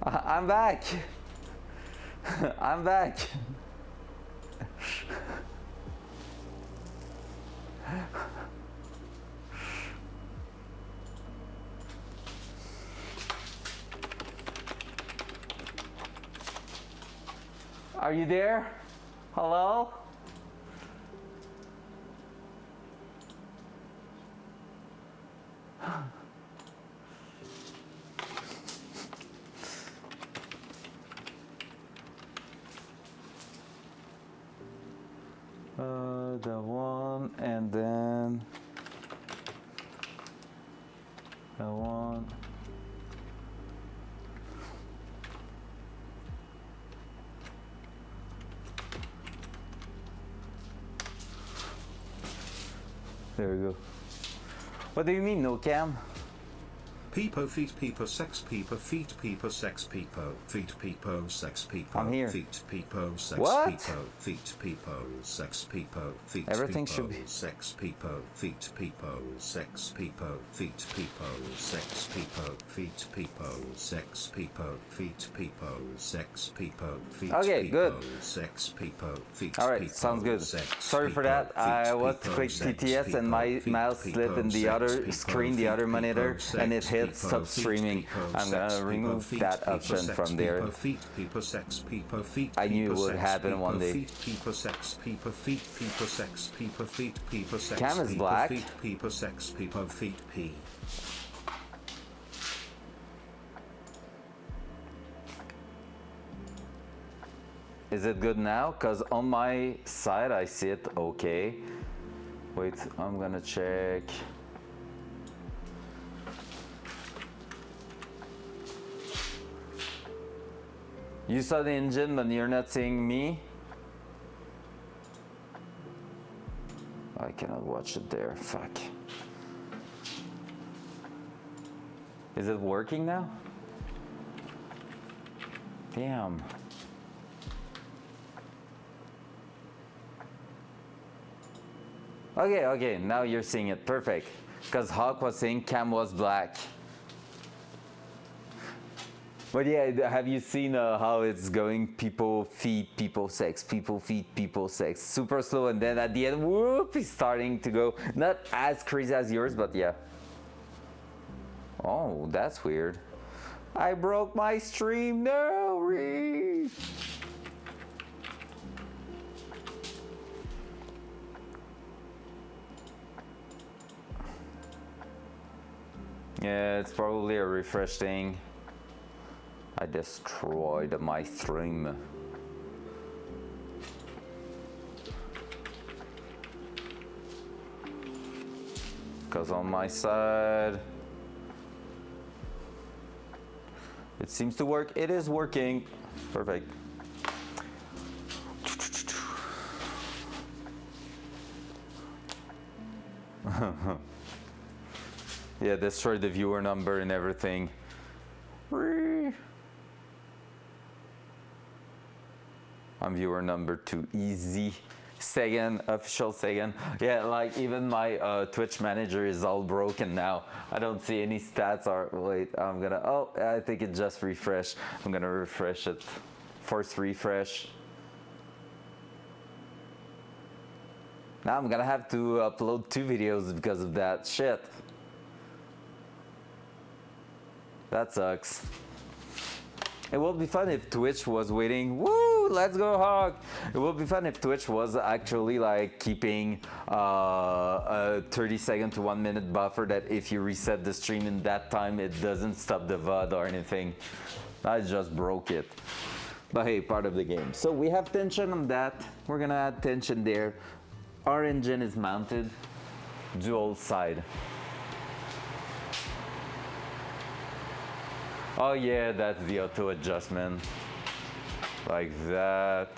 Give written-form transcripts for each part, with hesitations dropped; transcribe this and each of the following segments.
I'm back. I'm back. Are you there? Hello? The one and then the one. There we go. What do you mean, no cam? Peepo feet peepo sex peepo feet peepo sex peepo feet peepo sex peepo I'm here. feet peepo sex What? peepo feet peepo sex peepo feet Everything peepo should be- sex peepo feet peepo sex peepo feet peepo sex peepo feet peepo sex peepo feet peepo sex peepo feet Okay, peepo good. sex peepo feet All right, peepo sounds good. sex Sorry for peepo that. I feet was to peepo click sex TTS and peepo my feet mouse peepo slipped in the sex other peepo screen, the feet other peepo monitor, and it sex hit peepo stop feet streaming. peepo I'm sex gonna peepo remove feet that peepo option sex from there. peepo feet peepo sex peepo feet I knew it peepo would sex happen peepo one day. feet peepo sex peepo feet peepo sex peepo feet peepo sex Cam is peepo black. feet peepo sex peepo feet p. Is it good now? Because on my side I see it okay. Wait, I'm gonna check. You saw the engine, but you're not seeing me? I cannot watch it there, fuck. Is it working now? Damn. Okay, now you're seeing it, perfect. Because Hawk was saying cam was black. But yeah, have you seen how it's going? People feet, people sex, people feet, people sex. Super slow, and then at the end, whoop, it's starting to go. Not as crazy as yours, but yeah. Oh, that's weird. I broke my stream, no! Yeah, it's probably a refresh thing. I destroyed my stream. Because on my side, it seems to work. It is working. Perfect. Yeah, destroy the viewer number and everything. I'm viewer number 2, easy. Second, official second. Yeah, like even my Twitch manager is all broken now. I don't see any stats or, wait, I'm gonna, oh, I think it just refreshed. I'm gonna refresh it. Force refresh. Now I'm gonna have to upload 2 videos because of that shit. That sucks. It would be fun if Twitch was waiting. Woo! Let's go, Hawk! It would be fun if Twitch was actually like keeping a 30-second to 1 minute buffer that if you reset the stream in that time, it doesn't stop the VOD or anything. I just broke it. But hey, part of the game. So we have tension on that. We're gonna add tension there. Our engine is mounted dual side. Oh yeah, that's the auto adjustment. Like that,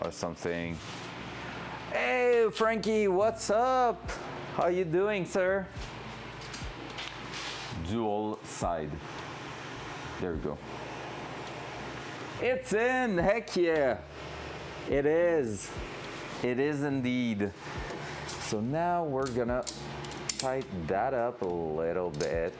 or something. Hey, Frankie, what's up? How you doing, sir? Dual side. There we go. It's in, heck yeah. It is. It is indeed. So now we're gonna tighten that up a little bit.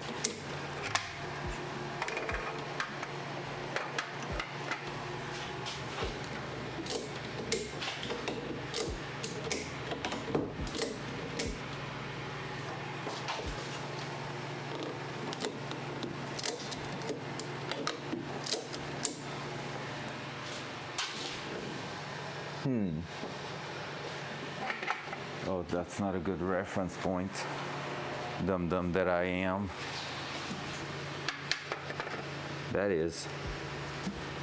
Oh, that's not a good reference point. Dum-dum that I am. That is.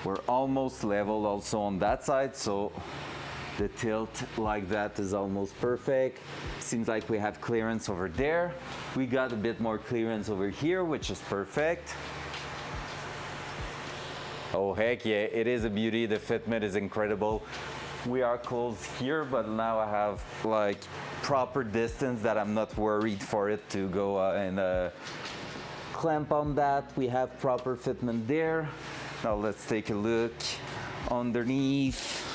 We're almost level also on that side, so the tilt like that is almost perfect. Seems like we have clearance over there. We got a bit more clearance over here, which is perfect. Oh, heck yeah, it is a beauty. The fitment is incredible. We are close here, but now I have like proper distance that I'm not worried for it to go and clamp on that. We have proper fitment there. Now let's take a look underneath.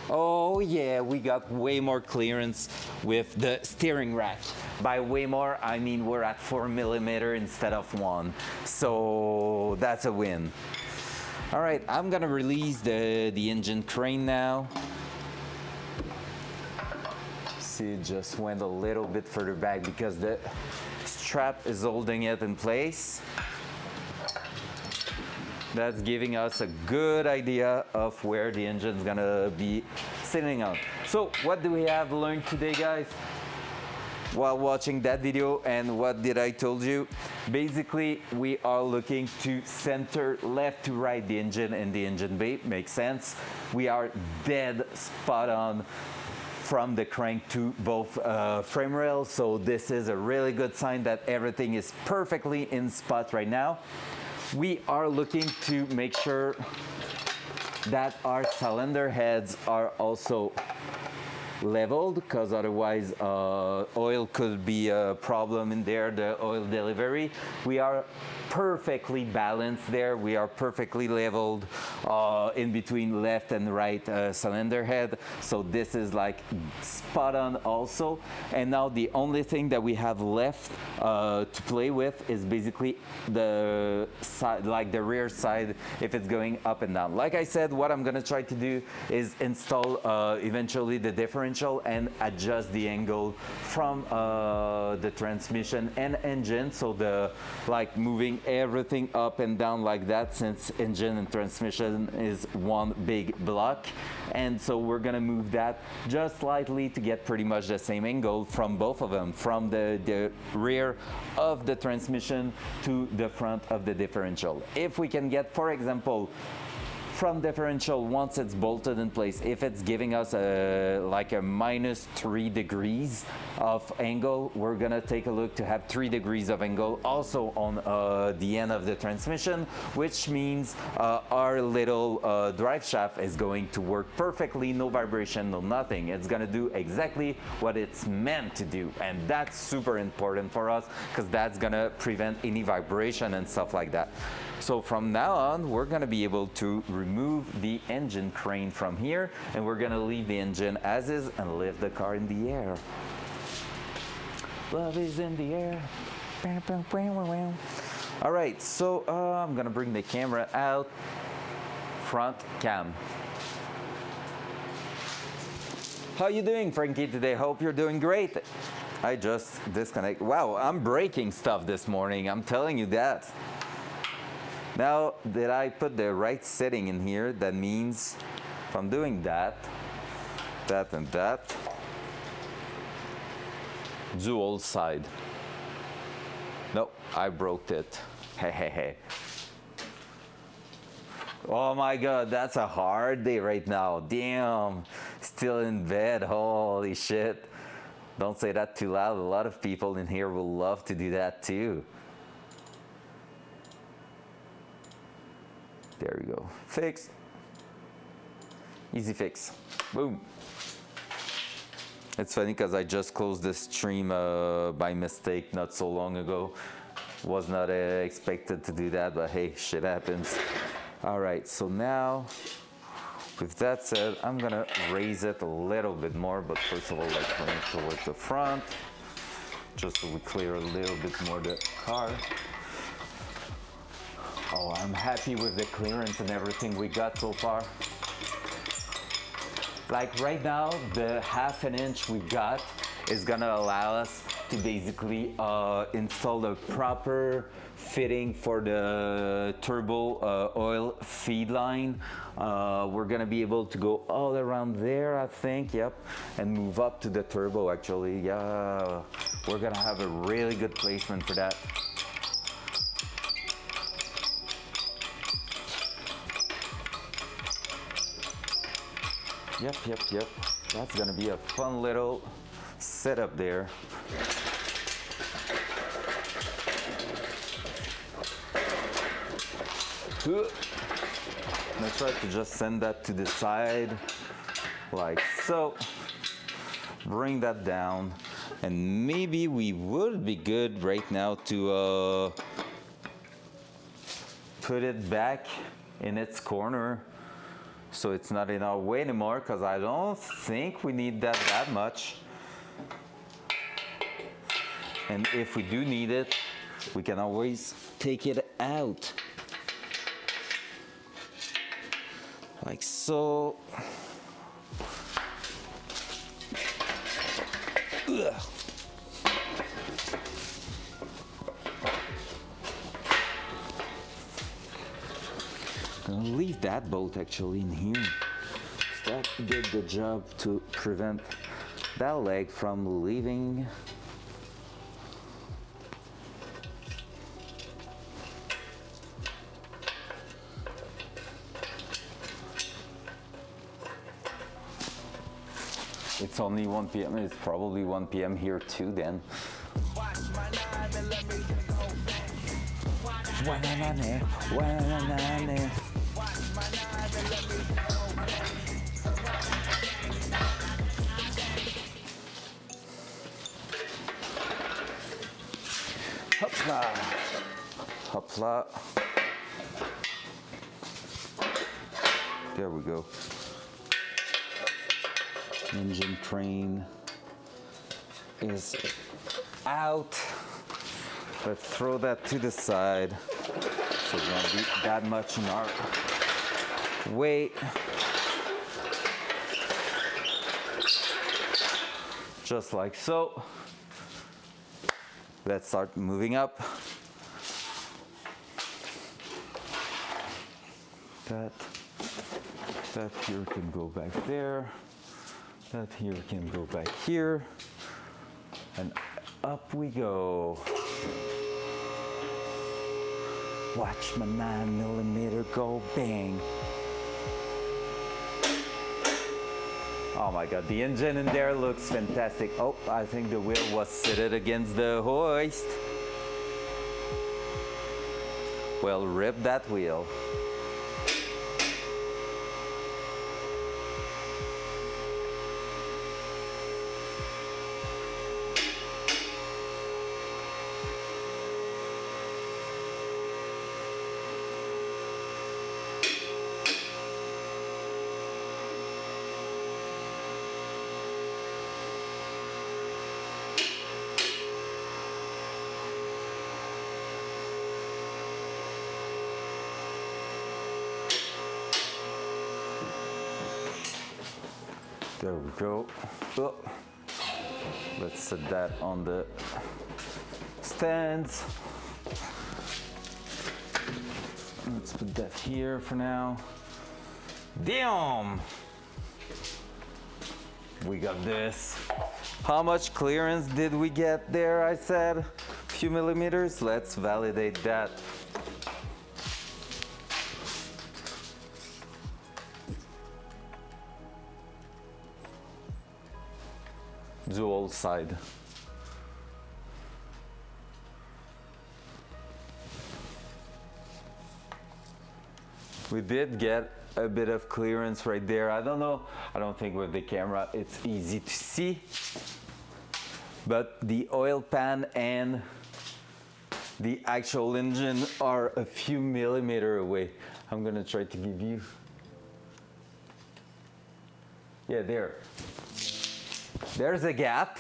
Oh yeah, we got way more clearance with the steering rack. By way more, I mean we're at 4mm instead of 1. So that's a win. All right, I'm gonna release the engine crane now. See, it just went a little bit further back because the strap is holding it in place. That's giving us a good idea of where the engine's gonna be sitting on. So what do we have learned today, guys? While watching that video, and what did I told you? Basically, we are looking to center left to right the engine and the engine bay. Makes sense. We are dead spot on from the crank to both frame rails. So this is a really good sign that everything is perfectly in spot right now. We are looking to make sure that our cylinder heads are also leveled, because otherwise oil could be a problem in there, the oil delivery. We are perfectly balanced there. We are perfectly leveled in between left and right cylinder head. So this is like spot on also. And now the only thing that we have left to play with is basically the side, like the rear side, if it's going up and down. Like I said, what I'm gonna try to do is install eventually the differential and adjust the angle from the transmission and engine, so the like moving everything up and down like that, since engine and transmission is one big block. And so we're gonna move that just slightly to get pretty much the same angle from both of them, from the rear of the transmission to the front of the differential. If we can get, for example, from differential, once it's bolted in place, if it's giving us like a -3 degrees of angle, we're gonna take a look to have 3 degrees of angle also on the end of the transmission, which means our little drive shaft is going to work perfectly, no vibration, no nothing. It's gonna do exactly what it's meant to do, and that's super important for us because that's gonna prevent any vibration and stuff like that. So from now on, we're gonna be able to remove the engine crane from here, and we're gonna leave the engine as is and lift the car in the air. Love is in the air. All right, so I'm gonna bring the camera out. Front cam. How you doing, Frankie, today? Hope you're doing great. I just disconnect. Wow, I'm breaking stuff this morning, I'm telling you that. Now, did I put the right setting in here? That means if I'm doing that, that and that, dual side. No, I broke it. Hey, hey, hey. Oh my God, that's a hard day right now. Damn, still in bed, holy shit. Don't say that too loud. A lot of people in here will love to do that too. There we go. Fix. Easy fix. Boom. It's funny because I just closed the stream by mistake not so long ago. Was not expected to do that, but hey, shit happens. All right, so now, with that said, I'm gonna raise it a little bit more, but first of all, like bring it towards the front, just so we clear a little bit more the car. Oh, I'm happy with the clearance and everything we got so far. Like right now, the 1/2 inch we got is gonna allow us to basically install the proper fitting for the turbo oil feed line. We're gonna be able to go all around there, I think, yep, and move up to the turbo actually. Yeah, we're gonna have a really good placement for that. Yep. That's gonna be a fun little setup there. Let's try to just send that to the side, like so. Bring that down, and maybe we would be good right now to put it back in its corner so it's not in our way anymore, because I don't think we need that much. And if we do need it, we can always take it out. Like so. Ugh. Gonna leave that bolt actually in here. So that did the job to prevent that leg from leaving. It's only 1 p.m. It's probably 1 p.m. here too then. Hopla. Hopla. There we go. Engine train is out. Let's throw that to the side so it won't be that much in our way. Just like so. Let's start moving up. That here can go back there. That here can go back here. And up we go. Watch my 9mm go bang. Oh my God, the engine in there looks fantastic. Oh, I think the wheel was seated against the hoist. Well, rip that wheel. There we go. Oh. Let's set that on the stands. Let's put that here for now. Damn! We got this. How much clearance did we get there? I said a few millimeters. Let's validate that. Dual side. We did get a bit of clearance right there. I don't know, I don't think with the camera it's easy to see, but the oil pan and the actual engine are a few millimeters away. I'm gonna try to give you, yeah, there's a gap,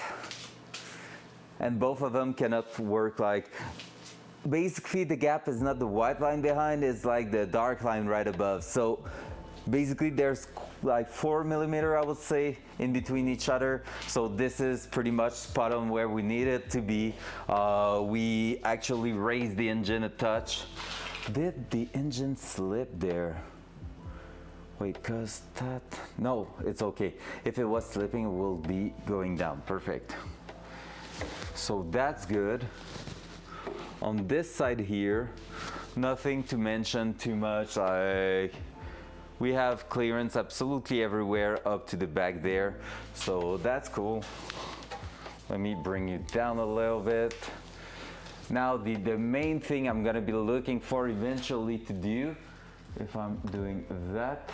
and both of them cannot work. Like, basically the gap is not the white line behind, it's like the dark line right above. So basically there's like 4 mm, I would say, in between each other. So this is pretty much spot on where we need it to be. We actually raised the engine a touch. Did the engine slip there? Wait, cause that, no, it's okay. If it was slipping, it will be going down. Perfect. So that's good. On this side here, nothing to mention too much. Like, we have clearance absolutely everywhere up to the back there. So that's cool. Let me bring you down a little bit. Now the main thing I'm gonna be looking for eventually to do, if I'm doing that,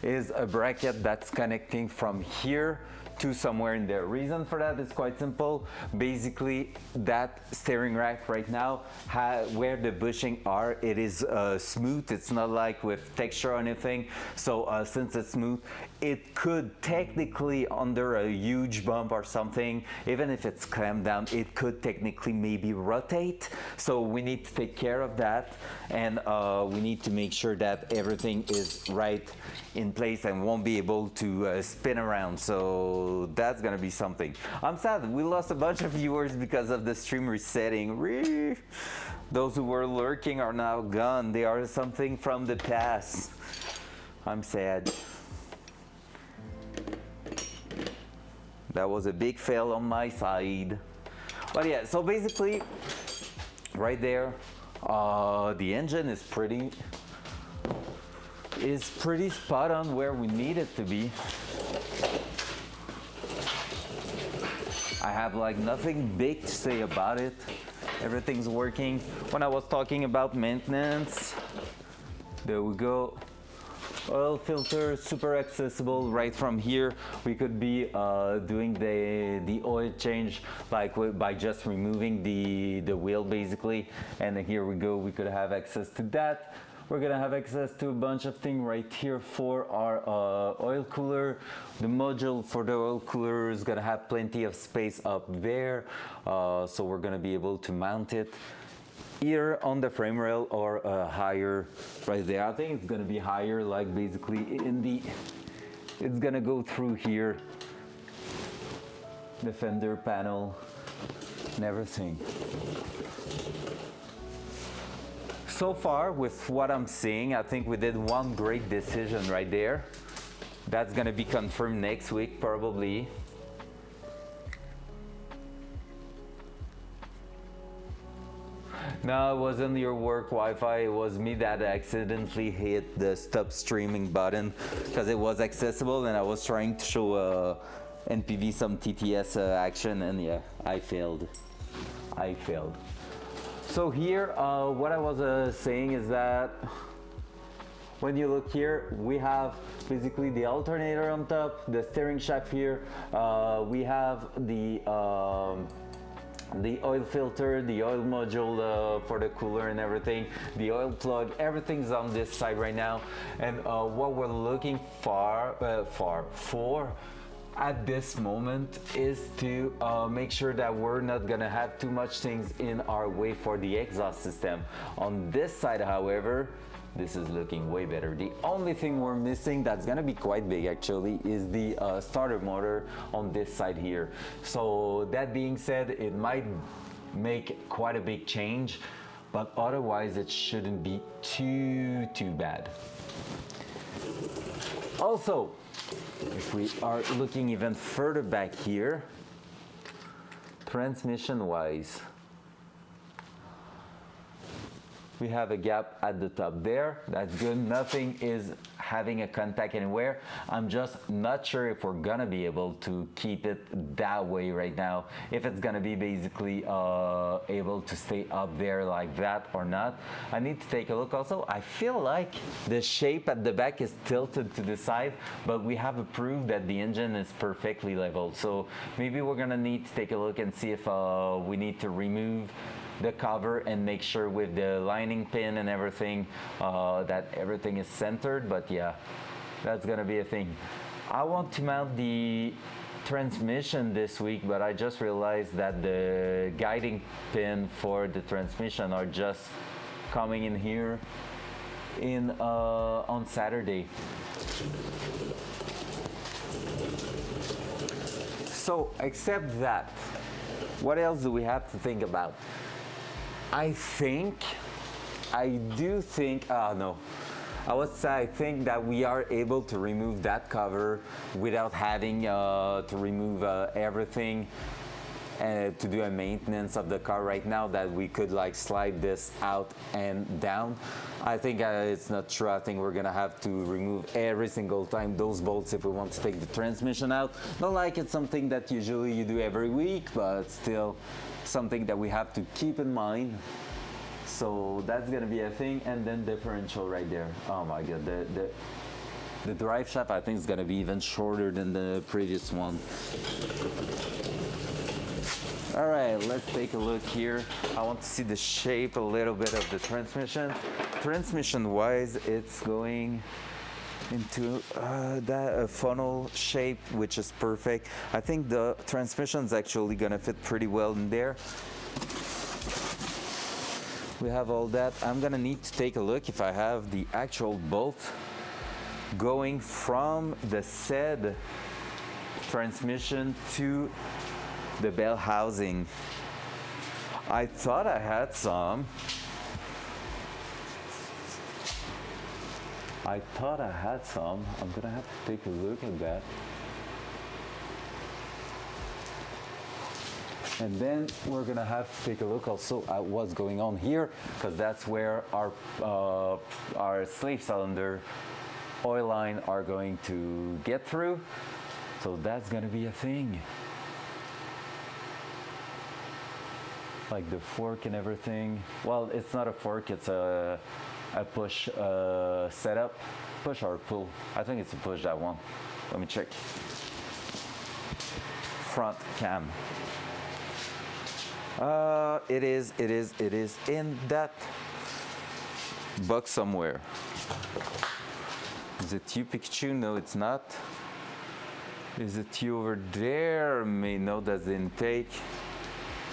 is a bracket that's connecting from here to somewhere in there. Reason for that is quite simple. Basically, that steering rack right now, where the bushing are, it is smooth. It's not like with texture or anything. So since it's smooth, it could technically, under a huge bump or something, even if it's clamped down, it could technically maybe rotate. So we need to take care of that, and we need to make sure that everything is right in place and won't be able to spin around. So that's gonna be something. I'm sad we lost a bunch of viewers because of the stream resetting. Those who were lurking are now gone. They are something from the past. I'm sad. That was a big fail on my side. But yeah, so basically right there, the engine is pretty spot on where we need it to be. I have like nothing big to say about it. Everything's working. When I was talking about maintenance, there we go. Oil filter, super accessible right from here. We could be doing the oil change like by just removing the wheel basically, and here we go. We could have access to that. We're gonna have access to a bunch of things right here for our oil cooler. The module for the oil cooler is gonna have plenty of space up there, so we're gonna be able to mount it either on the frame rail or higher right there. I think it's gonna be higher, like basically it's gonna go through here, the fender panel and everything. So far, with what I'm seeing, I think we did one great decision right there. That's gonna be confirmed next week, probably. No, it wasn't your work Wi-Fi. It was me that accidentally hit the stop streaming button because it was accessible and I was trying to show NPV some TTS action, and yeah, I failed. So here, what I was saying is that when you look here, we have basically the alternator on top, the steering shaft here. We have the oil filter, the oil module for the cooler and everything, the oil plug, everything's on this side right now. And what we're looking for at this moment is to make sure that we're not gonna have too much things in our way for the exhaust system. On this side, however, this is looking way better. The only thing we're missing that's gonna be quite big actually is the starter motor on this side here. So that being said, it might make quite a big change, but otherwise it shouldn't be too bad. Also, if we are looking even further back here, transmission wise, we have a gap at the top there. That's good. Nothing is having a contact anywhere. I'm just not sure if we're gonna be able to keep it that way right now. If it's gonna be basically able to stay up there like that or not. I need to take a look also. I feel like the shape at the back is tilted to the side, but we have approved that the engine is perfectly leveled. So maybe we're gonna need to take a look and see if we need to remove the cover and make sure with the lining pin and everything that everything is centered. But yeah, that's gonna be a thing. I want to mount the transmission this week, but I just realized that the guiding pin for the transmission are just coming in here. on Saturday. So, except that, what else do we have to think about? I do think, no. I think that we are able to remove that cover without having to remove everything to do a maintenance of the car right now, that we could like slide this out and down. I think it's not true. I think we're gonna have to remove every single time those bolts if we want to take the transmission out. Not like it's something that usually you do every week, but still something that we have to keep in mind. So that's gonna be a thing. And then differential right there. Oh my god, the drive shaft I think is gonna be even shorter than the previous one. All right, let's take a look here. I want to see the shape a little bit of the transmission. Transmission wise, it's going into that funnel shape, which is perfect. I think the transmission is actually gonna fit pretty well in there. We have all that. I'm gonna need to take a look if I have the actual bolt going from the said transmission to the bell housing. I thought I had some. I'm gonna have to take a look at that. And then we're gonna have to take a look also at what's going on here, because that's where our slave cylinder oil line are going to get through. So that's gonna be a thing. Like the fork and everything. Well, it's not a fork, it's a push setup. Push or pull? I think it's a push, that one. Let me check. Front cam. It is in that box somewhere. Is it you, Pikachu? No, it's not. Is it you over there? No, that's the intake.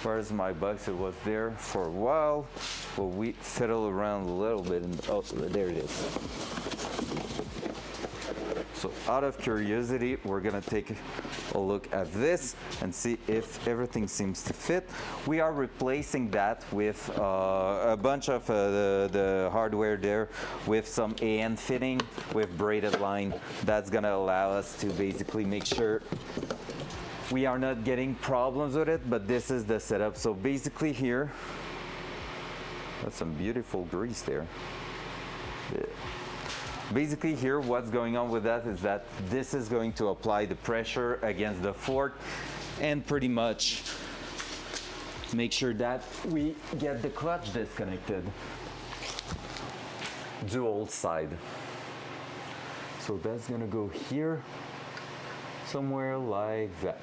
Where's my box? It was there for a while. Well, we fiddle around a little bit and oh, there it is. So out of curiosity, we're gonna take a look at this and see if everything seems to fit. We are replacing that with a bunch of the hardware there with some AN fitting with braided line. That's gonna allow us to basically make sure we are not getting problems with it, but this is the setup. So basically here, that's some beautiful grease there. Yeah. Basically here, what's going on with that is that this is going to apply the pressure against the fork and pretty much make sure that we get the clutch disconnected. Dual side. So that's gonna go here, somewhere like that.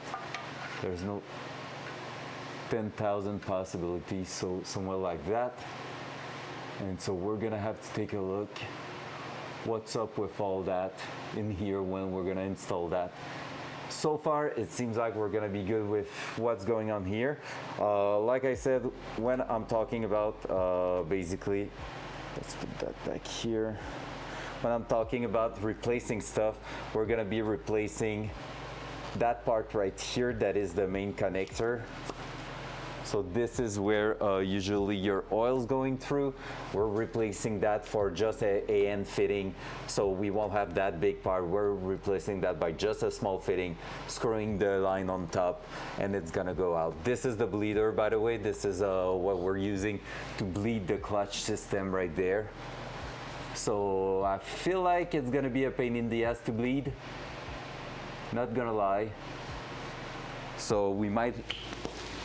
There's no 10,000 possibilities, so somewhere like that. And so we're gonna have to take a look what's up with all that in here when we're gonna install that. So far, it seems like we're gonna be good with what's going on here. Like I said, when I'm talking about basically, let's put that back here. When I'm talking about replacing stuff, we're gonna be replacing that part right here that is the main connector. So this is where usually your oil's going through. We're replacing that for just a AN fitting, so we won't have that big part. We're replacing that by just a small fitting, screwing the line on top, and it's gonna go out. This is the bleeder, by the way. This is what we're using to bleed the clutch system right there. So I feel like it's gonna be a pain in the ass to bleed. Not gonna lie. So we might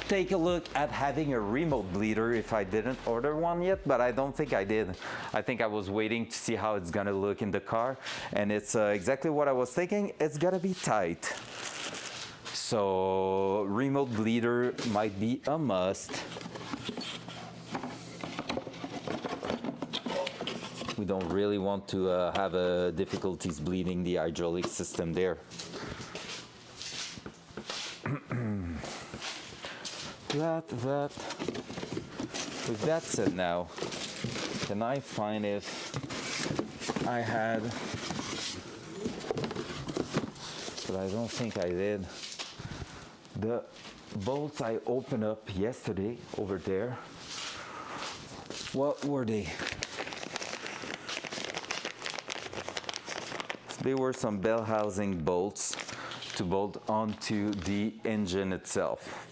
take a look at having a remote bleeder if I didn't order one yet, but I don't think I did. I think I was waiting to see how it's gonna look in the car, and it's exactly what I was thinking. It's gonna be tight. So remote bleeder might be a must. We don't really want to have difficulties bleeding the hydraulic system there. With that said now, can I find if I had, but I don't think I did. The bolts I opened up yesterday over there, what were they? They were some bell housing bolts to bolt onto the engine itself.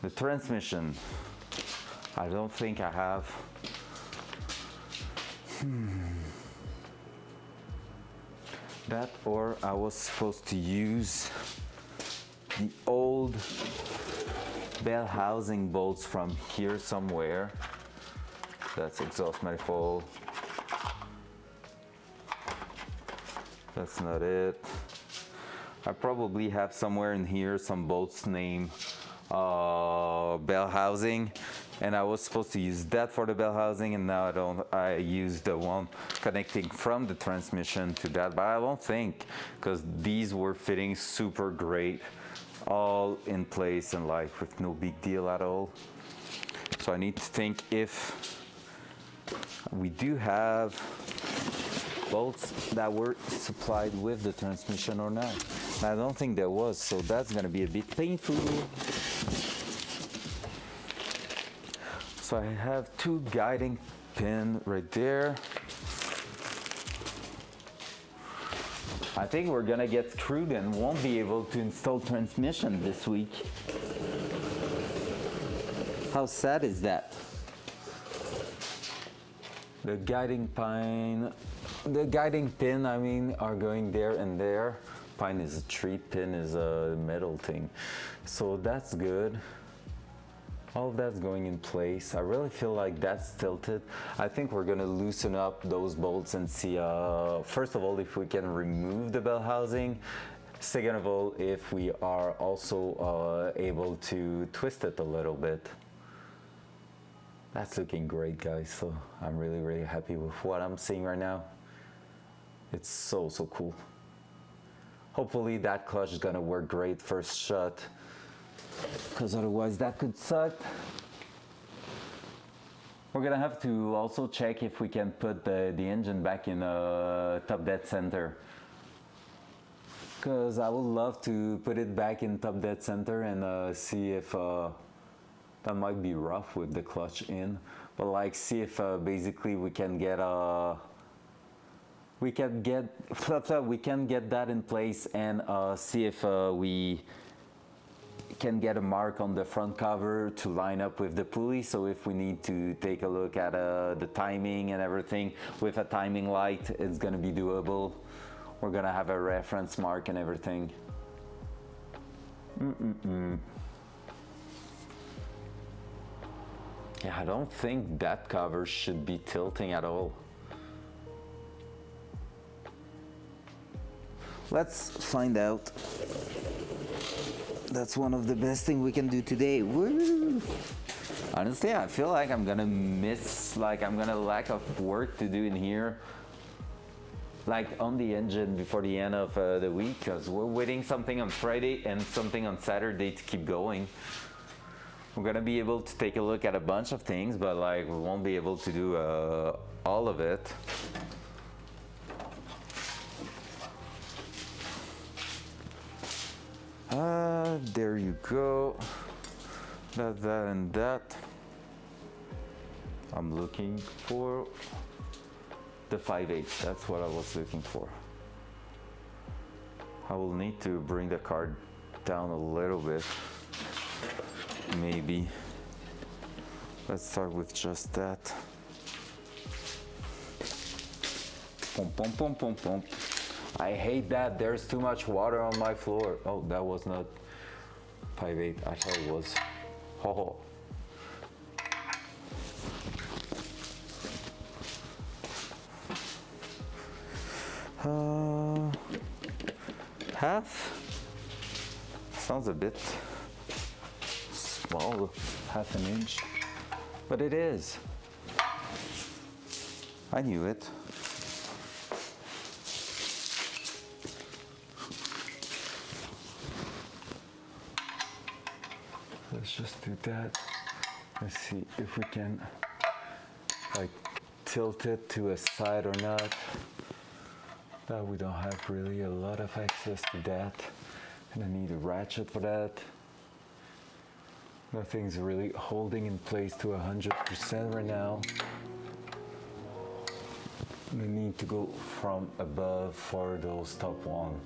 The transmission, I don't think I have. That, or I was supposed to use the old bell housing bolts from here somewhere. That's exhaust manifold. That's not it. I probably have somewhere in here some bolts named bell housing, and I was supposed to use that for the bell housing, and now I don't. I use the one connecting from the transmission to that, but I don't think, because these were fitting super great, all in place and like with no big deal at all. So I need to think if we do have bolts that were supplied with the transmission or not. And I don't think there was, so that's gonna be a bit painful. So I have two guiding pins right there. I think we're gonna get screwed and won't be able to install transmission this week. How sad is that? The guiding pin, I mean, are going there and there. Pine is a tree, pin is a metal thing. So that's good. All of that's going in place. I really feel like that's tilted. I think we're gonna loosen up those bolts and see, first of all, if we can remove the bell housing. Second of all, if we are also able to twist it a little bit. That's looking great, guys. So I'm really, really happy with what I'm seeing right now. It's so, so cool. Hopefully that clutch is gonna work great first shot, because otherwise that could suck. We're gonna have to also check if we can put the engine back in top dead center, because I would love to put it back in top dead center and see if that might be rough with the clutch in, but like see if basically we can get that in place and see if we can get a mark on the front cover to line up with the pulley. So if we need to take a look at the timing and everything with a timing light, it's gonna be doable. We're gonna have a reference mark and everything. Yeah, I don't think that cover should be tilting at all. Let's find out. That's one of the best things we can do today. Woo! Honestly, I feel like I'm gonna miss, I'm gonna lack of work to do in here, like on the engine before the end of the week, because we're waiting something on Friday and something on Saturday to keep going. We're gonna be able to take a look at a bunch of things, but we won't be able to do all of it. There you go. That, and that. I'm looking for the 5/8. That's what I was looking for. I will need to bring the card down a little bit. Maybe. Let's start with just that. Pum, pum, pum, pum, pum. I hate that. There's too much water on my floor. Oh, that was not 5/8. I thought it was. Oh. Half? Sounds a bit small, half an inch, but it is. I knew it. Let's just do that. Let's see if we can tilt it to a side or not. But we don't have really a lot of access to that. And I need a ratchet for that. Nothing's really holding in place to 100% right now. We need to go from above for those top one.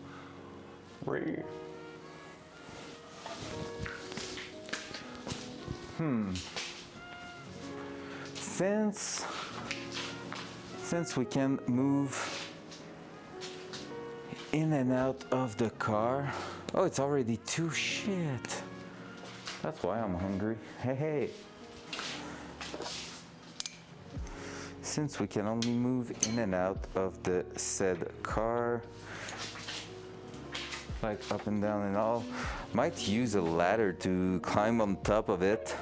Since we can move in and out of the car. Oh, it's already 2 shit. That's why I'm hungry. Hey. Since we can only move in and out of the said car, like up and down and all, might use a ladder to climb on top of it.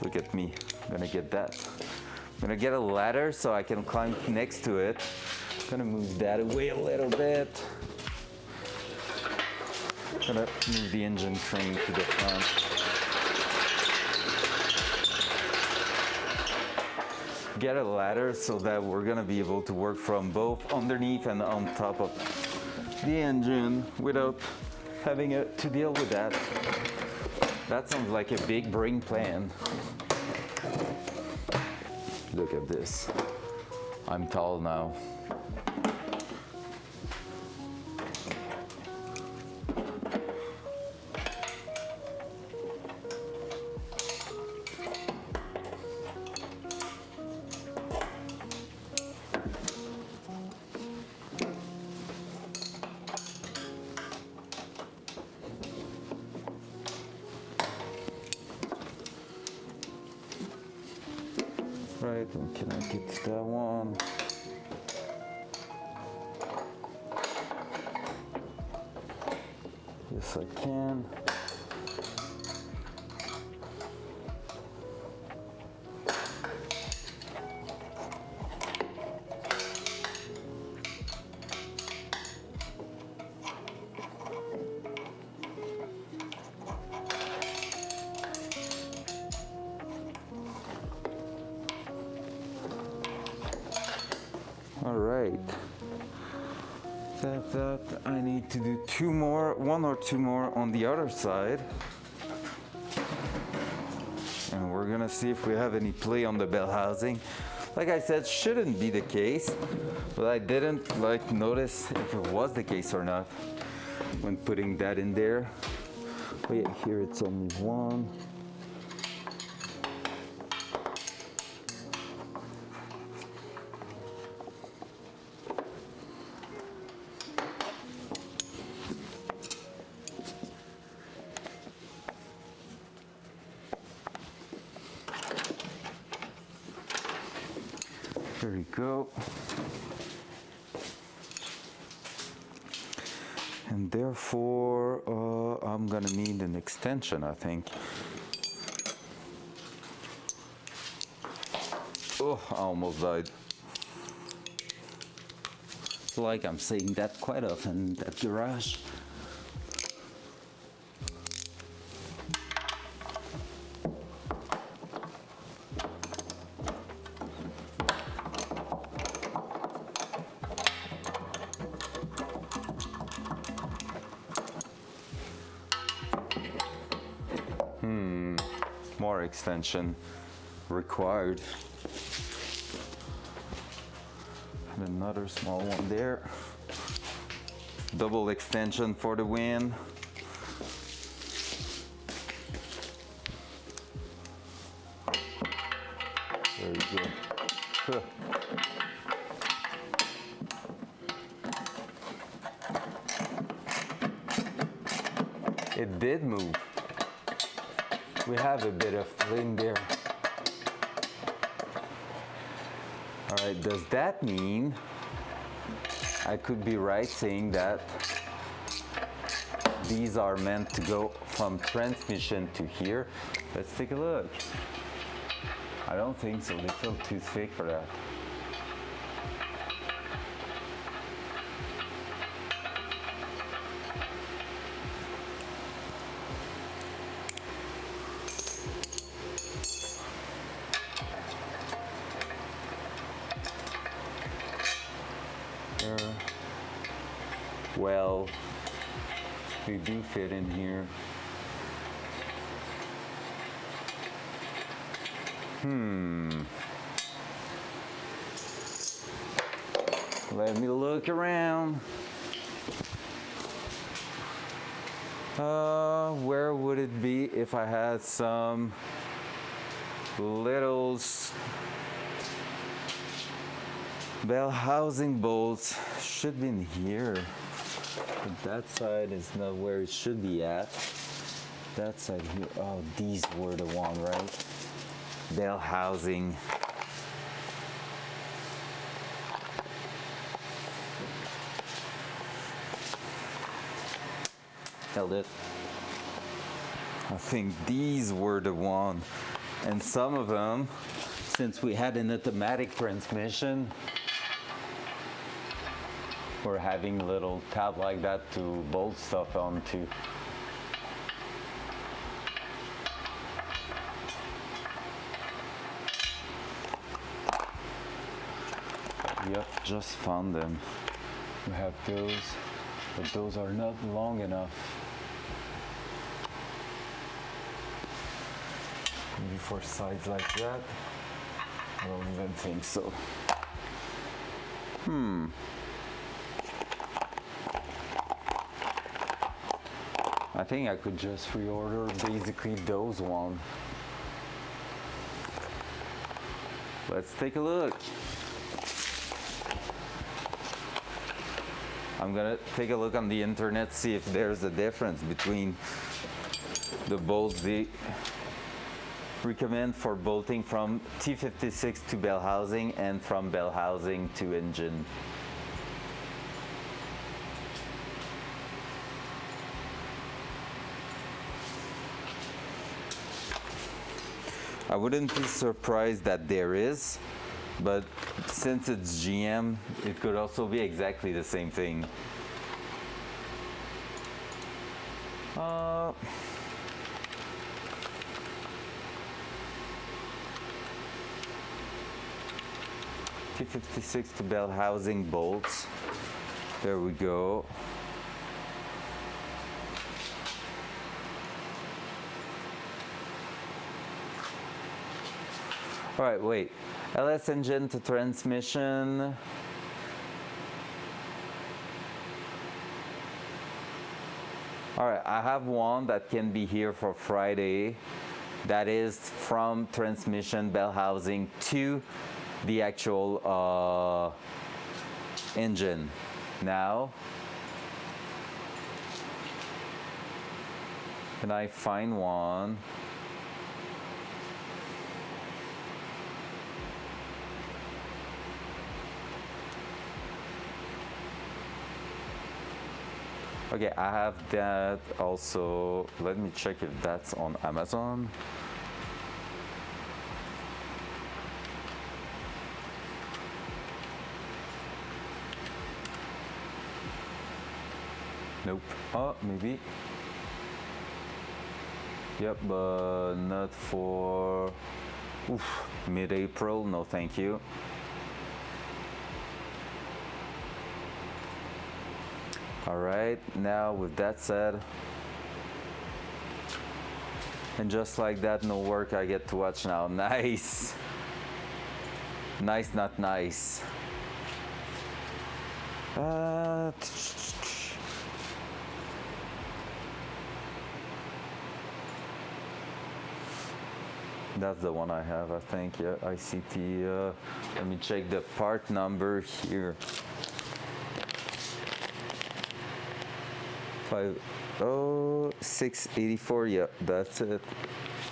Look at me, I'm gonna get that. I'm gonna get a ladder so I can climb next to it. I'm gonna move that away a little bit. I'm gonna move the engine crane to the front. Get a ladder so that we're gonna be able to work from both underneath and on top of the engine without having to deal with that. That sounds like a big brain plan. Look at this. I'm tall now. Right, and can I get to that one? Yes, I can. All right. That I need to do 2 more, 1 or 2 more on the other side. And we're gonna see if we have any play on the bell housing. Like I said, shouldn't be the case, but I didn't notice if it was the case or not when putting that in there. But yeah, here it's only 1. There we go. And therefore, I'm gonna need an extension, I think. Oh, I almost died. It's like I'm saying that quite often, that garage. More extension required. And another small one there. Double extension for the win. There you go. Huh. It did move. We have a bit of fling there. All right, does that mean I could be right saying that these are meant to go from transmission to here? Let's take a look. I don't think so, they feel too thick for that. Well, they do fit in here. Let me look around. Where would it be if I had some little bell housing bolts? Should be in here. But that side is not where it should be at. That side here. Oh, these were the one, right? Bell housing. Held it. I think these were the one. And some of them, since we had an automatic transmission, we're having a little tab like that to bolt stuff onto. Yep, just found them. We have those, but those are not long enough. Maybe for sides like that. I don't even think so. I think I could just reorder basically those one. Let's take a look. I'm gonna take a look on the internet, see if there's a difference between the bolts they recommend for bolting from T56 to bell housing and from bell housing to engine. I wouldn't be surprised that there is, but since it's GM, it could also be exactly the same thing. T56 to bell housing bolts. There we go. All right, wait. LS engine to transmission. All right, I have one that can be here for Friday. That is from transmission bell housing to the actual engine. Now, can I find one? Okay, I have that also. Let me check if that's on Amazon. Nope. Oh, maybe. Yep, but not for mid-April. No, thank you. All right, now with that said, and just like that, no work, I get to watch now. Nice. Nice, not nice. That's the one I have, I think. Yeah, ICT. Let me check the part number here. 50684. Yeah, that's it.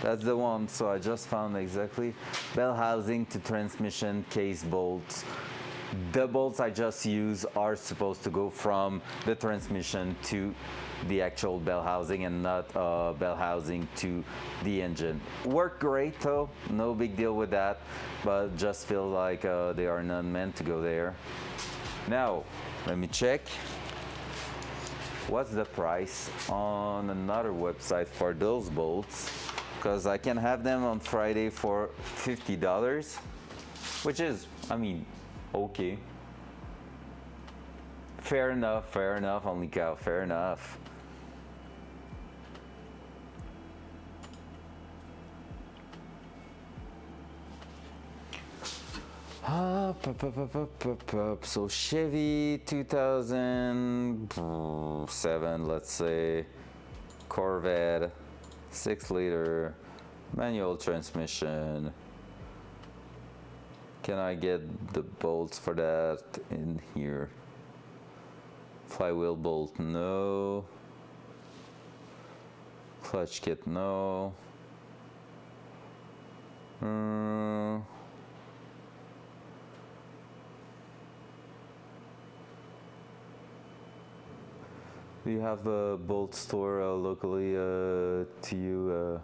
That's the one. So I just found exactly bell housing to transmission case bolts. The bolts I just use are supposed to go from the transmission to the actual bell housing and not bell housing to the engine. Work great though, no big deal with that, but just feel like they are not meant to go there. Now, let me check. What's the price on another website for those bolts? Because I can have them on Friday for $50, which is, I mean, okay. Fair enough, only cow, fair enough. So Chevy 2007, let's say, Corvette, 6-liter, manual transmission. Can I get the bolts for that in here? Flywheel bolt, no. Clutch kit, no. Do you have a bolt store locally to you?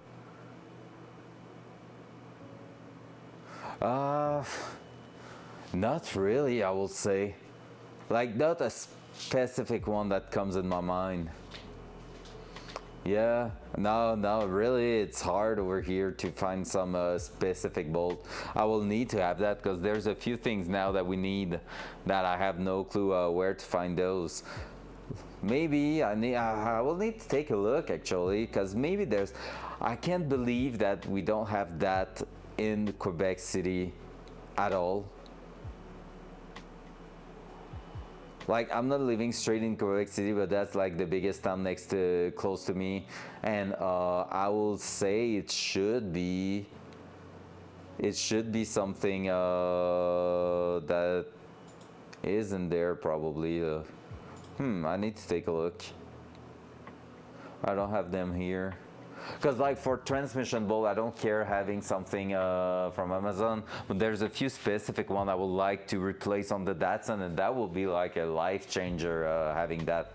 Not really, I will say. Like, not a specific one that comes in my mind. Yeah, no, really, it's hard over here to find some specific bolt. I will need to have that because there's a few things now that we need that I have no clue where to find those. Maybe I will need to take a look actually, because maybe there's. I can't believe that we don't have that in Quebec City at all. Like, I'm not living straight in Quebec City, but that's like the biggest town close to me, and I will say it should be something that isn't there probably. I need to take a look. I don't have them here. Because like for transmission bolt, I don't care having something from Amazon, but there's a few specific one I would like to replace on the Datsun, and that will be like a life changer having that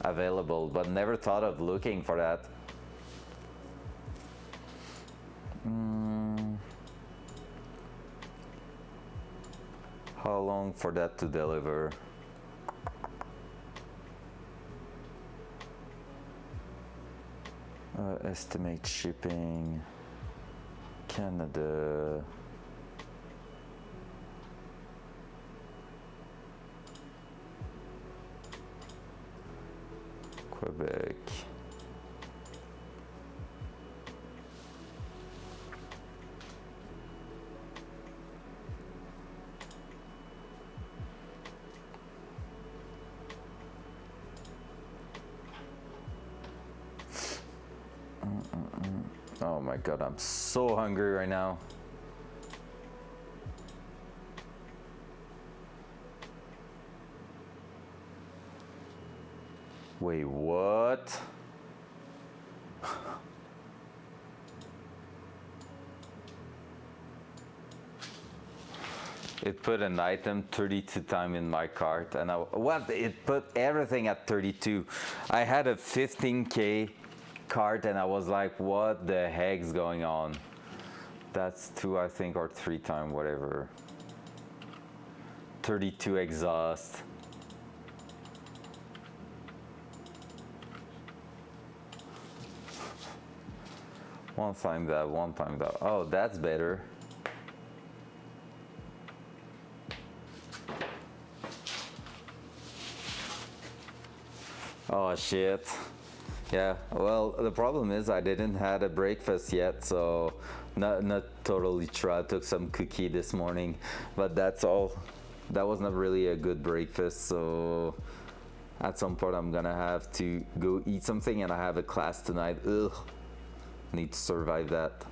available, but never thought of looking for that. How long for that to deliver? Estimate shipping, Canada. Quebec. Oh my god, I'm so hungry right now. Wait, what? It put an item 32 times in my cart, and it put everything at 32. I had a 15K cart, and I was like, what the heck's going on? That's 2, I think, or 3 times, whatever. 32 exhaust. One time that. Oh, that's better. Oh shit. Yeah, well, the problem is I didn't had a breakfast yet, so not totally true. I took some cookie this morning, but that's all. That was not really a good breakfast, so at some point I'm gonna have to go eat something, and I have a class tonight. Ugh, need to survive that.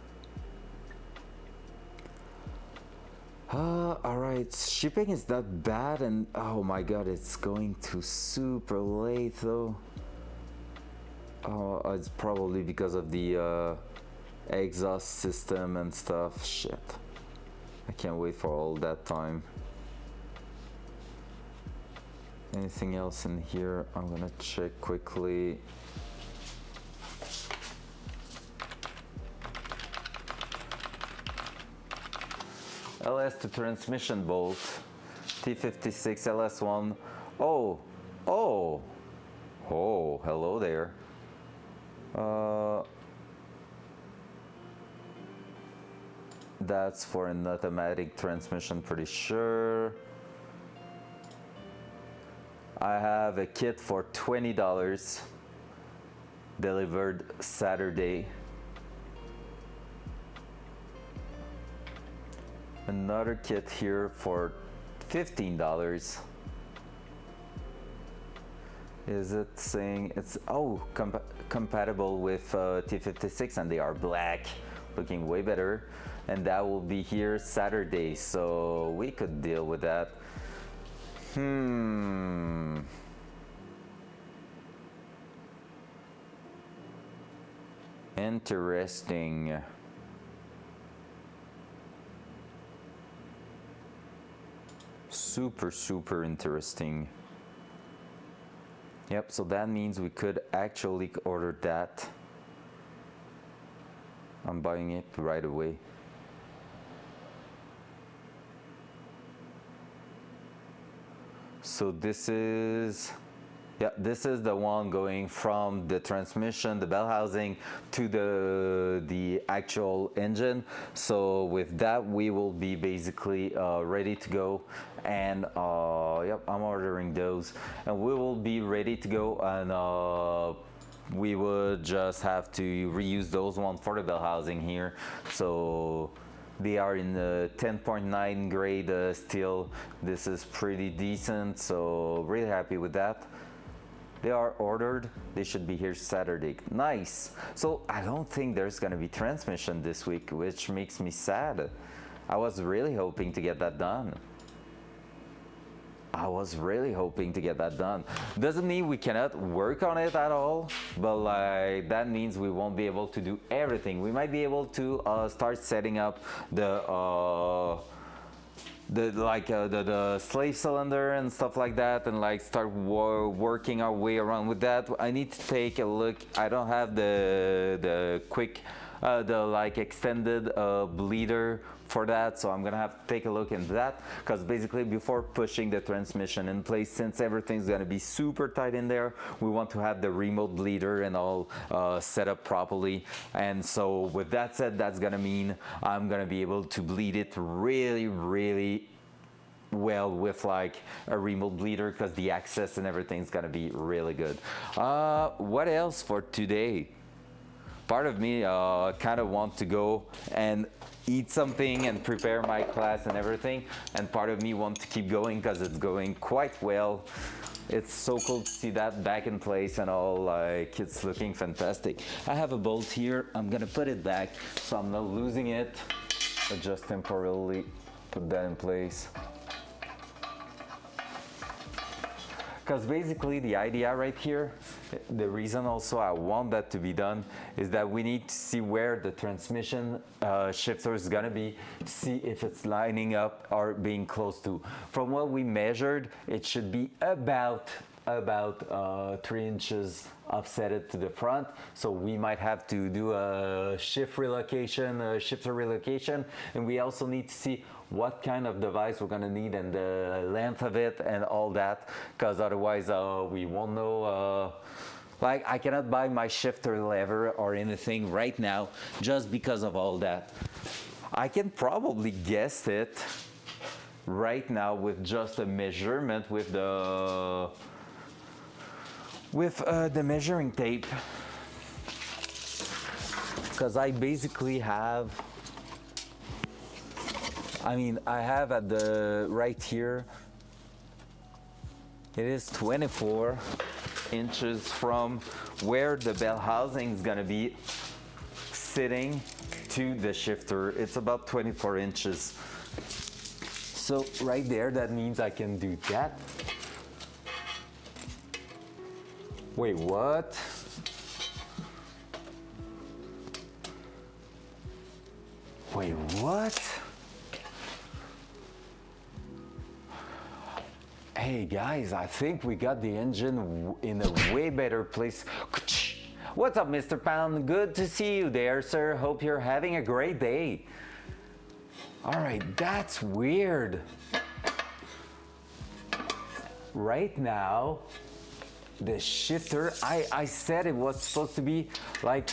Alright, shipping is not bad, and oh my god, it's going to super late though. Oh, it's probably because of the exhaust system and stuff. Shit. I can't wait for all that time. Anything else in here? I'm gonna check quickly. LS to transmission bolt. T56 LS1. Oh, hello there. That's for an automatic transmission, pretty sure. I have a kit for $20 delivered Saturday. Another kit here for $15. Is it saying it's compatible with T56, and they are black, looking way better, and that will be here Saturday, so we could deal with that. Interesting. Super interesting. Yep, so that means we could actually order that. I'm buying it right away. So this is the one going from the transmission, the bell housing, to the actual engine. So with that, we will be basically ready to go. And yep, I'm ordering those, and we will be ready to go. And we would just have to reuse those ones for the bell housing here. So they are in the 10.9 grade steel. This is pretty decent, so really happy with that. They are ordered. They should be here Saturday. Nice. So I don't think there's gonna be transmission this week, which makes me sad. I was really hoping to get that done. Doesn't mean we cannot work on it at all, but like that means we won't be able to do everything. We might be able to start setting up the slave cylinder and stuff like that, and like start working our way around with that. I need to take a look. I don't have the quick extended bleeder for that, so I'm gonna have to take a look into that, because basically before pushing the transmission in place, since everything's gonna be super tight in there, we want to have the remote bleeder and all set up properly. And so with that said, that's gonna mean I'm gonna be able to bleed it really well with like a remote bleeder, because the access and everything's gonna be really good. What else for today? Part of me kind of want to go and eat something and prepare my class and everything, and part of me wants to keep going because it's going quite well. It's so cool to see that back in place and all, like it's looking fantastic. I have a bolt here. I'm gonna put it back so I'm not losing it. I'll just temporarily put that in place. Because basically the idea right here, the reason also I want that to be done, is that we need to see where the transmission shifter is gonna be, see if it's lining up or being close to. From what we measured, it should be about 3 inches offset to the front, so we might have to do a shifter relocation, and we also need to see what kind of device we're gonna need and the length of it and all that, because otherwise we won't know. Like I cannot buy my shifter lever or anything right now just because of all that. I can probably guess it right now with just a measurement with the measuring tape, because I basically have, I have at the right here, it is 24 inches from where the bell housing is gonna be sitting to the shifter. It's about 24 inches. So right there, that means I can do that. Wait, what? Wait, what? Hey guys, I think we got the engine in a way better place. What's up, Mr. Pound? Good to see you there, sir. Hope you're having a great day. All right, that's weird. Right now, the shifter, I said it was supposed to be like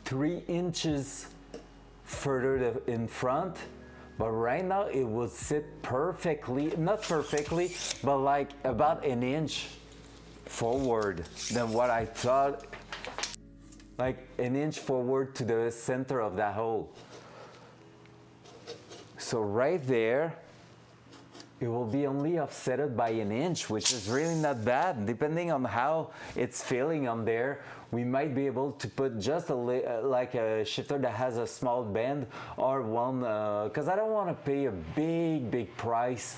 3 inches further in front, but right now it would sit perfectly, not perfectly, but like about an inch forward than what I thought, like an inch forward to the center of that hole. So right there, it will be only offset by an inch, which is really not bad. Depending on how it's feeling on there, we might be able to put just like a shifter that has a small bend, or one, because I don't want to pay a big price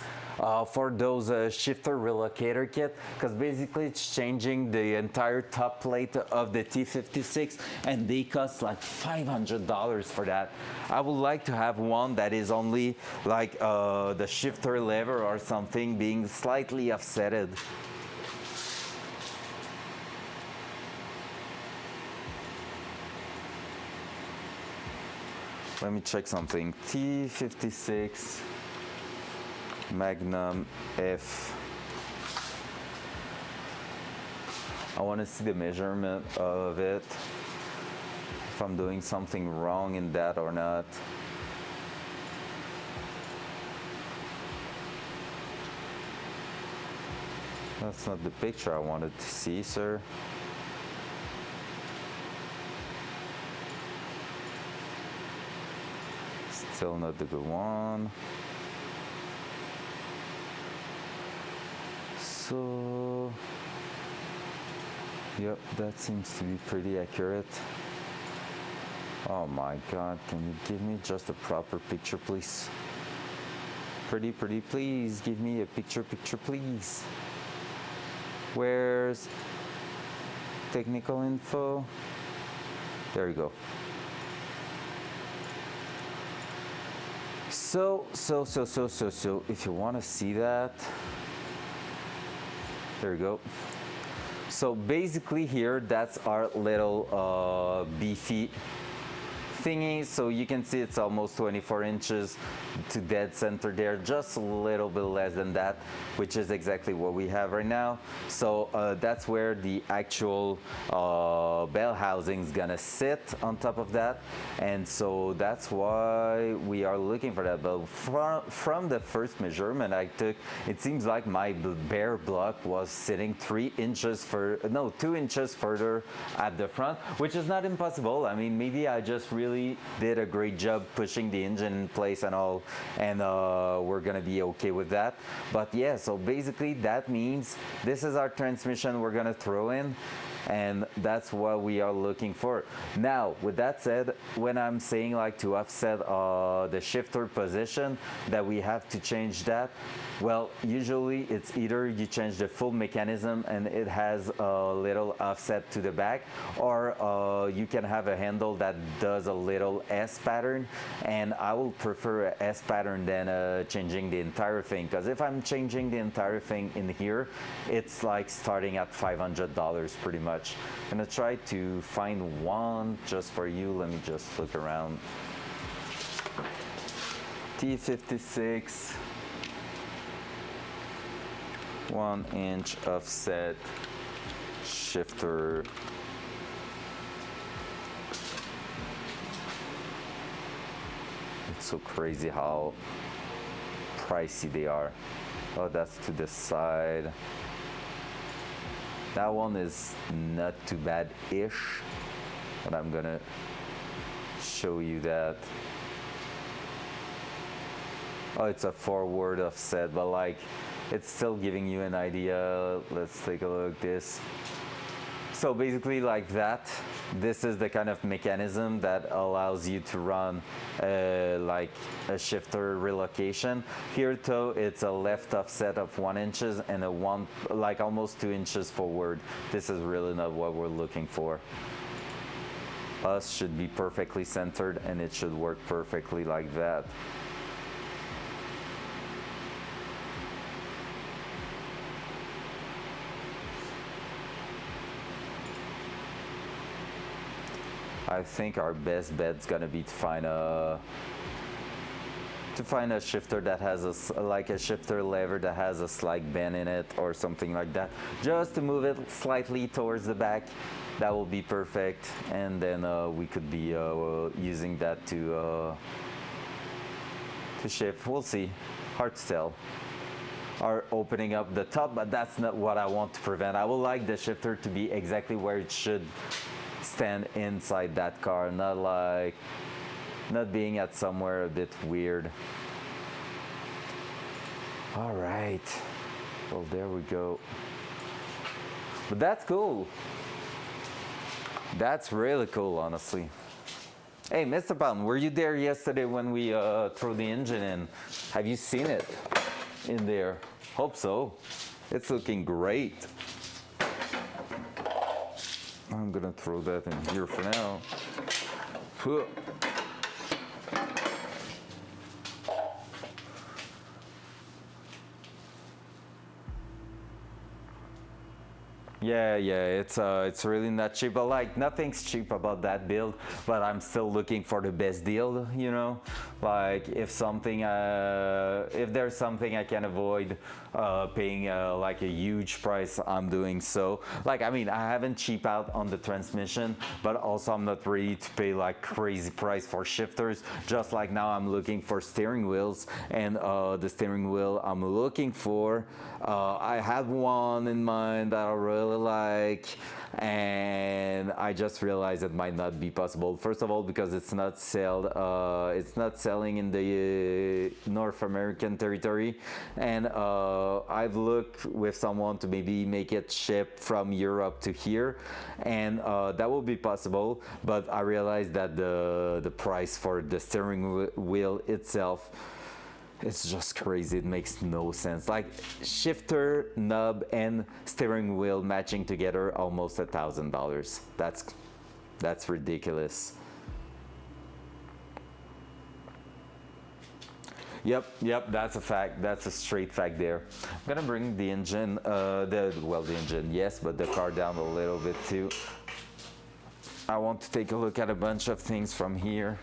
for those shifter relocator kit, because basically it's changing the entire top plate of the T56, and they cost like $500 for that. I would like to have one that is only like the shifter lever or something being slightly offsetted. Let me check something. T56 Magnum F. I want to see the measurement of it, if I'm doing something wrong in that or not. That's not the picture I wanted to see, sir. Still not the good one. So, yep, that seems to be pretty accurate. Oh my God, can you give me just a proper picture, please? Pretty, please, give me a picture, please. Where's technical info? There you go. So, if you want to see that, there you go. So basically here, that's our little beefy thingy. So you can see it's almost 24 inches to dead center there, just a little bit less than that, which is exactly what we have right now. So that's where the actual bell housing is gonna sit on top of that, and so that's why we are looking for that. But from the first measurement I took, it seems like my bare block was sitting 2 inches further at the front, which is not impossible. I mean, maybe I just really did a great job pushing the engine in place and all, and we're gonna be okay with that. But yeah, so basically that means this is our transmission we're gonna throw in, and that's what we are looking for. Now, with that said, when I'm saying like to offset the shifter position, that we have to change that, well, usually it's either you change the full mechanism and it has a little offset to the back, or you can have a handle that does a little S pattern, and I will prefer a S pattern than changing the entire thing, because if I'm changing the entire thing in here, it's like starting at $500 pretty much. I'm gonna try to find one just for you. Let me just look around. T56 1-inch offset shifter. It's so crazy how pricey they are. Oh, that's to the side. That one is not too bad-ish, but I'm gonna show you that. Oh, it's a forward offset, but like, it's still giving you an idea. Let's take a look at this. So basically like that, this is the kind of mechanism that allows you to run like a shifter relocation. Here though, it's a left offset of 1 inch and a like almost 2 inches forward. This is really not what we're looking for. Us should be perfectly centered, and it should work perfectly like that. I think our best bet's gonna be to find a shifter that has like a shifter lever that has a slight bend in it or something like that, just to move it slightly towards the back. That will be perfect, and then we could be using that to to shift. We'll see. Hard to tell. Or opening up the top, but that's not what I want to prevent. I would like the shifter to be exactly where it should stand inside that car, not being at somewhere a bit weird. All right. Well, there we go. But that's cool. That's really cool, honestly. Hey, Mr. Pound, were you there yesterday when we threw the engine in? Have you seen it in there? Hope so. It's looking great. I'm gonna throw that in here for now. Yeah, it's really not cheap. But like nothing's cheap about that build. But I'm still looking for the best deal, you know. Like if there's something I can avoid paying like a huge price, I'm doing so. Like I mean, I haven't cheap out on the transmission, but also I'm not ready to pay like crazy price for shifters. Just like now, I'm looking for steering wheels, and the steering wheel I'm looking for, I had one in mind that I really like, and I just realized it might not be possible. First of all, because it's not selling in the North American territory, and I've looked with someone to maybe make it ship from Europe to here, and that will be possible. But I realized that the price for the steering wheel itself, it's just crazy. It makes no sense. Like shifter, knob, and steering wheel matching together, almost $1,000. That's ridiculous. Yep, that's a fact. That's a straight fact there. I'm gonna bring the engine, the engine, yes, but the car down a little bit too. I want to take a look at a bunch of things from here.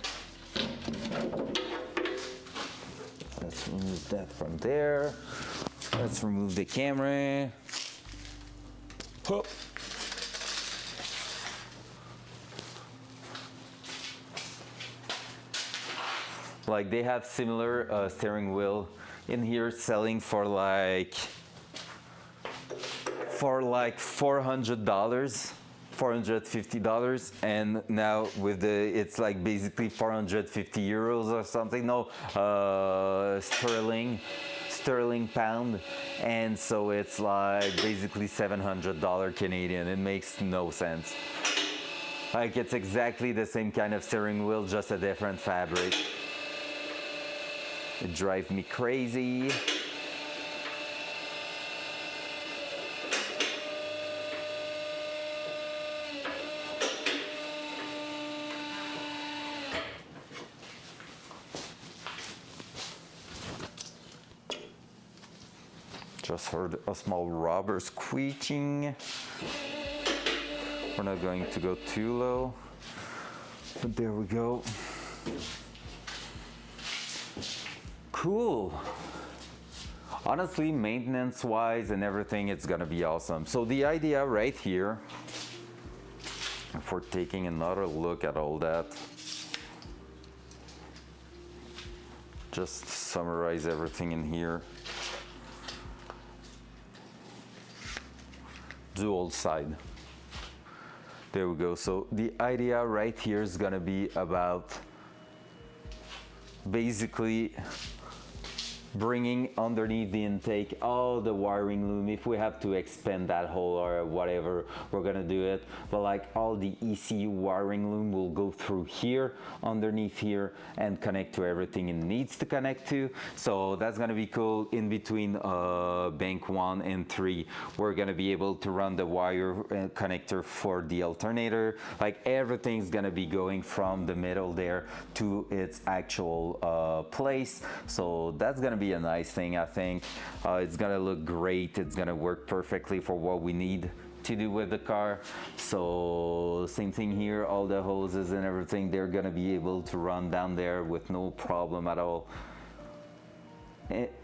Let's remove that from there. Let's remove the camera. Hop. Like they have similar steering wheel in here selling for like $400. $450, and now with it's like basically 450 euros or something. No, sterling pound, and so it's like basically $700 Canadian. It makes no sense. Like it's exactly the same kind of steering wheel, just a different fabric. It drives me crazy. Just heard a small rubber squeaking. We're not going to go too low, but there we go. Cool. Honestly, maintenance-wise and everything, it's gonna be awesome. So the idea right here, if we're taking another look at all that, just summarize everything in here. Dual side. There we go. So the idea right here is gonna be about basically bringing underneath the intake all the wiring loom. If we have to expand that hole or whatever, we're gonna do it. But like all the ECU wiring loom will go through here, underneath here, and connect to everything it needs to connect to. So that's gonna be cool. In between bank 1 and 3, we're gonna be able to run the wire connector for the alternator. Like everything's gonna be going from the middle there to its actual place. So that's gonna be a nice thing, I think. It's gonna look great. It's gonna work perfectly for what we need to do with the car. So same thing here, all the hoses and everything, they're gonna be able to run down there with no problem at all.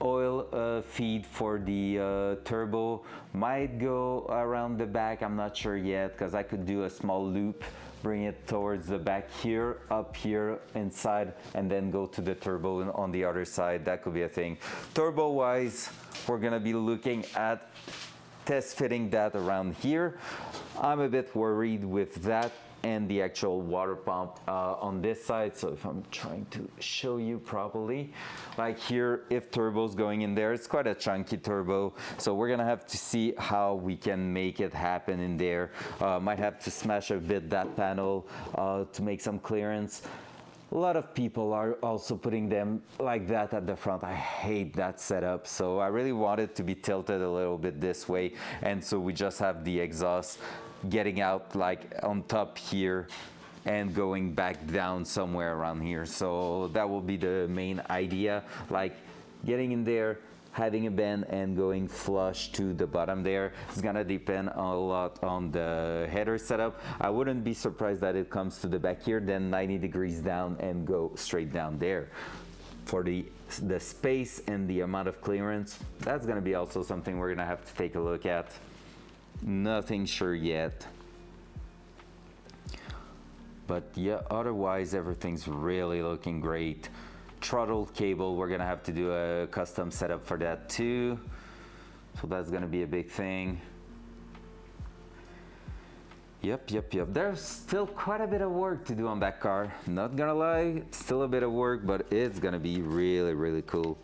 Oil feed for the turbo might go around the back. I'm not sure yet, because I could do a small loop bring it towards the back here, up here, inside, and then go to the turbo on the other side. That could be a thing. Turbo wise, we're gonna be looking at test fitting that around here. I'm a bit worried with that and the actual water pump on this side. So if I'm trying to show you properly, like here, if turbo's going in there, it's quite a chunky turbo. So we're gonna have to see how we can make it happen in there. Might have to smash a bit that panel to make some clearance. A lot of people are also putting them like that at the front. I hate that setup. So I really want it to be tilted a little bit this way. And so we just have the exhaust getting out like on top here and going back down somewhere around here. So that will be the main idea, like getting in there, having a bend and going flush to the bottom there. It's gonna depend a lot on the header setup. I wouldn't be surprised that it comes to the back here, then 90 degrees down and go straight down there. For the space and the amount of clearance, that's gonna be also something we're gonna have to take a look at. Nothing sure yet. But yeah, otherwise everything's really looking great. Throttle cable, we're gonna have to do a custom setup for that too. So that's gonna be a big thing. Yep. There's still quite a bit of work to do on that car. Not gonna lie, still a bit of work, but it's gonna be really, really cool.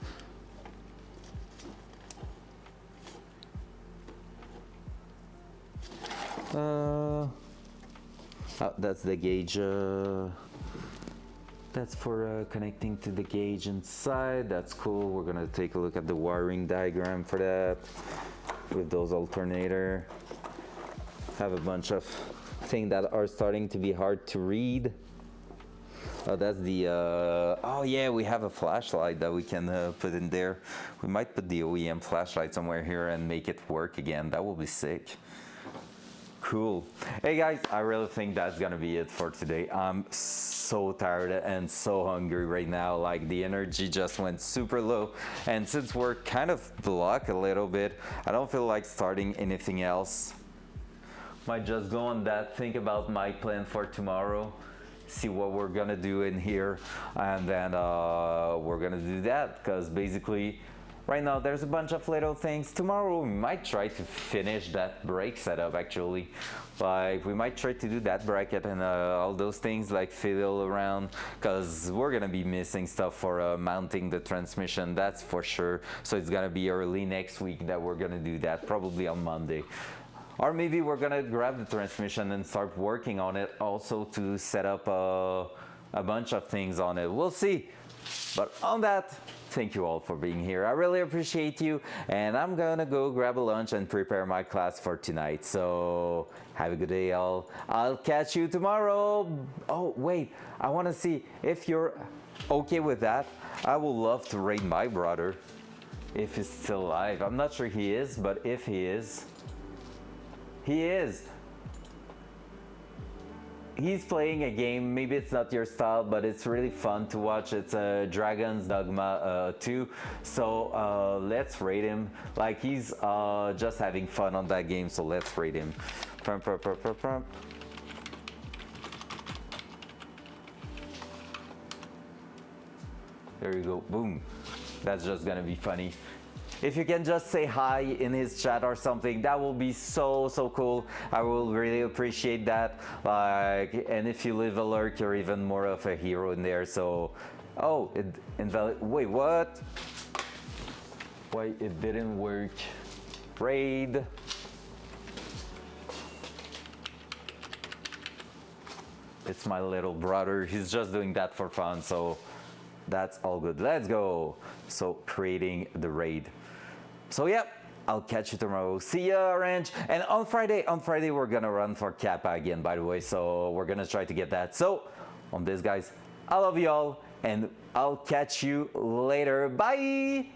Oh, that's the gauge. That's for connecting to the gauge inside. That's cool. We're gonna take a look at the wiring diagram for that with those alternator. Have a bunch of things that are starting to be hard to read. Oh, that's the oh yeah, we have a flashlight that we can put in there. We might put the OEM flashlight somewhere here and make it work again. That will be sick. Cool. Hey guys, I really think that's gonna be it for today. I'm so tired and so hungry right now. Like the energy just went super low, and since we're kind of blocked a little bit, I don't feel like starting anything else. Might just go on that, think about my plan for tomorrow, see what we're gonna do in here, and then we're gonna do that, because basically right now there's a bunch of little things. Tomorrow we might try to finish that brake setup actually. Like we might try to do that bracket and all those things, like fiddle around, because we're gonna be missing stuff for mounting the transmission, that's for sure. So it's gonna be early next week that we're gonna do that, probably on Monday. Or maybe we're gonna grab the transmission and start working on it also to set up a bunch of things on it. We'll see. But on that, thank you all for being here. I really appreciate you, and I'm gonna go grab a lunch and prepare my class for tonight. So have a good day, all. I'll catch you tomorrow. Oh wait, I wanna see if you're okay with that. I would love to raid my brother if he's still alive. I'm not sure he is, but if he is, he is. He's playing a game, maybe it's not your style, but it's really fun to watch. It's Dragon's Dogma 2. So let's rate him. Like he's just having fun on that game, so let's rate him. There you go, boom. That's just gonna be funny. If you can just say hi in his chat or something, that will be so cool. I will really appreciate that. Like, and if you leave a lurk, you're even more of a hero in there. So, oh, it invalid. Wait, what? Why it didn't work? Raid. It's my little brother. He's just doing that for fun. So that's all good. Let's go. So creating the raid. So yep, I'll catch you tomorrow. See ya, Orange. And on Friday we're gonna run for Kappa again, by the way. So we're gonna try to get that. So on this, guys, I love you all, and I'll catch you later. Bye.